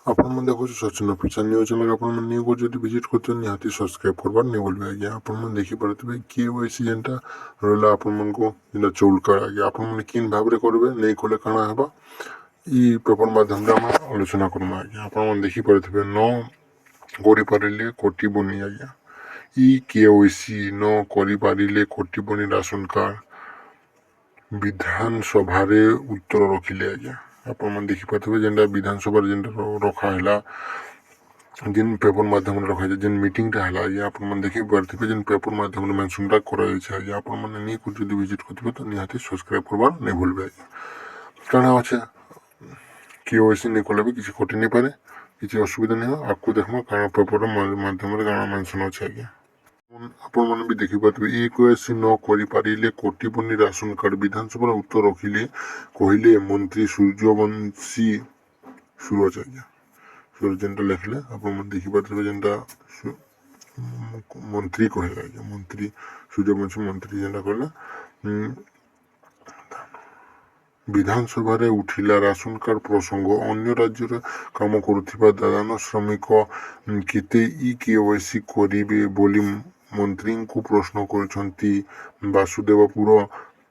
ଆପଣମାନେ ଦେଖୁଛୁ Sachin official news channel. ଆପଣମାନେ ନ୍ୟୁକୁ ଯଦି ଭିଜିଟ୍ କରୁଛନ୍ତି ନିହାତି ସବସ୍କ୍ରାଇବ୍ କରବାର ନେଇ ଭୁଲିବେ ଆଜ୍ଞା। ଆପଣମାନେ ଦେଖିପାରୁଥିବେ KYC ଯେନ୍ଟା ରହିଲା ଆପଣମାନଙ୍କୁ ଯେନ୍ଟା ଚଉଲ୍ କାର୍ଡ଼ ଆଜ୍ଞା ଆପଣମାନେ କେନ୍ ଭାବରେ କରିବେ ନେଇ କଲେ କାଣା ହେବା ଇ ପେପର୍ ମାଧ୍ୟମରେ ଆମେ ଆଲୋଚନା କର୍ମା ଆଜ୍ଞା। ଆପଣମାନେ ଦେଖିପାରୁଥିବେ ନ କରିପାରିଲେ କଟିବନି ଆଜ୍ଞା। KYC ନ କରିପାରିଲେ କଟିବନି ରାସନ କାର୍ଡ଼। ବିଧାନସଭାରେ ଉତ୍ତର ରଖିଲେ ଆଜ୍ଞା। ଆପଣମାନେ ଦେଖିପାରୁଥିବେ ଯେନ୍ଟା ବିଧାନସଭାରେ ଯେନ୍ଟା ରଖା ହେଲା ଯେନ୍ ପେପର୍ ମାଧ୍ୟମରେ ରଖାଯାଇଛି ଯେନ୍ ମିଟିଂଟା ହେଲା ଆଜ୍ଞା ଆପଣମାନେ ଦେଖିପାରୁଥିବେ ଯେନ୍ ପେପର୍ ମାଧ୍ୟମରେ ମେନସନ୍ଟା କରାଯାଇଛି ଆଜ୍ଞା। ଆପଣମାନେ ନିକୁ ଯଦି ଭିଜିଟ୍ କରିଥିବେ ତ ନିହାତି ସବସ୍କ୍ରାଇବ୍ କରବାର ନେଇ ଭୁଲବେ ଆଜ୍ଞା। କାଣା ଅଛେ KYC ନେଇ କଲେ ବି କିଛି କଟି ନେଇପାରେ, କିଛି ଅସୁବିଧା ନାହିଁ। ଆଗକୁ ଦେଖମା କାଣା ପେପର୍ ମାଧ୍ୟମରେ କାଣା ମେନସନ୍ ଅଛି ଆଜ୍ଞା। ଆପଣମାନେ ବି ଦେଖିପାରୁଥିବେ KYC ନ କରିପାରିଲେ କଟିବନି ରାସନ କାର୍ଡ଼। ବିଧାନସଭାର ଉତ୍ତର ରଖିଲେ କହିଲେ ମନ୍ତ୍ରୀ ସୂର୍ଯ୍ୟବଂଶୀ ସୁରଜ ଆଜ୍ଞା। ସୁରଜ ଯେନ୍ଟା ଲେଖିଲେ ଆପଣମାନେ ଦେଖିପାରୁଥିବେ ଯେନ୍ଟା ମନ୍ତ୍ରୀ କହିଲେ ଆଜ୍ଞା। ମନ୍ତ୍ରୀ ସୂର୍ଯ୍ୟବଂଶୀ ମନ୍ତ୍ରୀ ଯେନ୍ଟା କହିଲେ ବିଧାନସଭାରେ ଉଠିଲା ରାସନ କାର୍ଡ଼ ପ୍ରସଙ୍ଗ। ଅନ୍ୟ ରାଜ୍ୟରେ କାମ କରୁଥିବା ଦାଦନ ଶ୍ରମିକ କେତେ KYC କରିବେ ବୋଲି ମନ୍ତ୍ରୀଙ୍କୁ ପ୍ରଶ୍ନ କରିଛନ୍ତି ବାସୁଦେବପୁର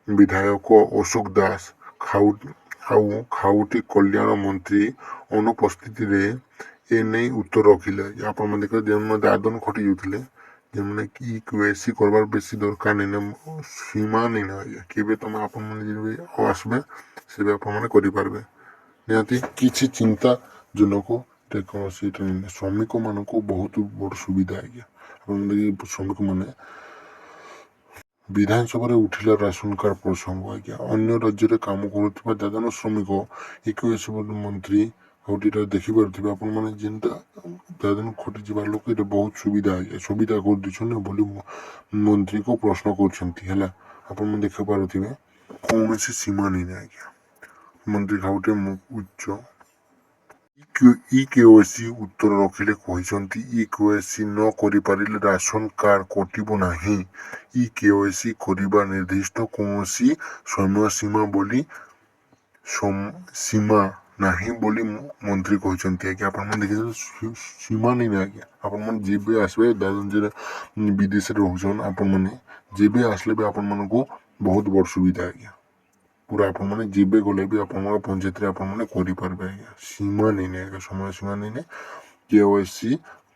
ବିଧାୟକ ଅଶୋକ ଦାସ। ଖାଉଟି କଲ୍ୟାଣ ମନ୍ତ୍ରୀ ଅନୁପସ୍ଥିତିରେ ଏ ନେଇ ଉତ୍ତର ରଖିଲେ। ଆପଣମାନେ ଦେଖିବେ ଯେଉଁମାନେ ଦାଦନ ଖଟି ଯାଉଥିଲେ ଯେମାନେ KYC କରବାର ବେଶୀ ଦରକାର ନାଇଁ ସୀମା ନାଇଁ ନା ଆଜ୍ଞା। କେବେ ତମେ ଆପଣମାନେ ଯେବେ ଆସିବେ ସେବେ ଆପଣମାନେ କରିପାରିବେ। ନିହାତି କିଛି ଚିନ୍ତାଜନକ କୌଣସି ଶ୍ରମିକମାନଙ୍କୁ ବହୁତ ବଡ଼ ସୁବିଧା ଆଜ୍ଞା। ଆପଣମାନେ ଶ୍ରମିକମାନେ ବିଧାନସଭାରେ ଉଠିଲା ରାସନ କାର୍ଡ଼ ପ୍ରସଙ୍ଗ ଆଜ୍ଞା। ଅନ୍ୟ ରାଜ୍ୟରେ କାମ କରୁଥିବା ଦାଦନ ଶ୍ରମିକ KYC ମନ୍ତ୍ରୀ ଆଉଟିଟା ଦେଖିପାରୁଥିବେ ଆପଣମାନେ ଯେନ୍ଟା ଦାଦନ ଖଟିଯିବାର ଲୋକ ଏଇଟା ବହୁତ ସୁବିଧା ଆଜ୍ଞା। ସୁବିଧା କରିଦେଇଛନ୍ତି ବୋଲି ମନ୍ତ୍ରୀକୁ ପ୍ରଶ୍ନ କରୁଛନ୍ତି ହେଲା। ଆପଣମାନେ ଦେଖିପାରୁଥିବେ କୌଣସି ସୀମା ନେଇ ଆଜ୍ଞା। ମନ୍ତ୍ରୀ ଖାଉଟେ ଉଚ୍ଚ KYC ଉତ୍ତର ରଖିଲେ କହିଛନ୍ତି KYC ନ କରିପାରିଲେ ରାସନ କାର୍ଡ଼ କଟିବ ନାହିଁ। KYC କରିବା ନିର୍ଦ୍ଦିଷ୍ଟ କୌଣସି ସୀମା ନାହିଁ ବୋଲି ମନ୍ତ୍ରୀ କହିଛନ୍ତି ଆଜ୍ଞା। ଆପଣମାନେ ଦେଖିଛନ୍ତି ସୀମା ନେଇ ଆଜ୍ଞା। ଆପଣମାନେ ଯେବେ ଆସିବେ ଯେବେ ବିଦେଶରେ ରହୁଛନ୍ ଆପଣମାନେ ଯେବେ ଆସିଲେ ବି ଆପଣମାନଙ୍କୁ ବହୁତ ବଡ଼ ସୁବିଧା ଆଜ୍ଞା। ପୁରା ଆପଣମାନେ ଯେବେ ଗଲେ ବି ଆପଣଙ୍କ ପଞ୍ଚାୟତରେ ଆପଣମାନେ କରିପାରିବେ ଆଜ୍ଞା। ସୀମା ନେଇ ଆଜ୍ଞା, ସମୟ ସୀମା ନେଇ KYC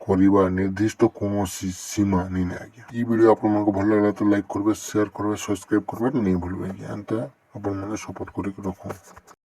କରିବା ନିର୍ଦ୍ଦିଷ୍ଟ କୌଣସି ସୀମା ନେଇ ଆଜ୍ଞା। এই ভিডিও ଆପଣମାନଙ୍କୁ ଭଲ ଲାଗିଲା ତ ଲାଇକ୍ କରିବେ, ସେୟାର କରିବେ, ସବସ୍କ୍ରାଇବ୍ କରିବେ ନେଇ ଭୁଲିବେ ଆଜ୍ଞା। ଏନ୍ତା ଆପଣମାନେ ସପୋର୍ଟ କରିକି ରଖୁନ୍।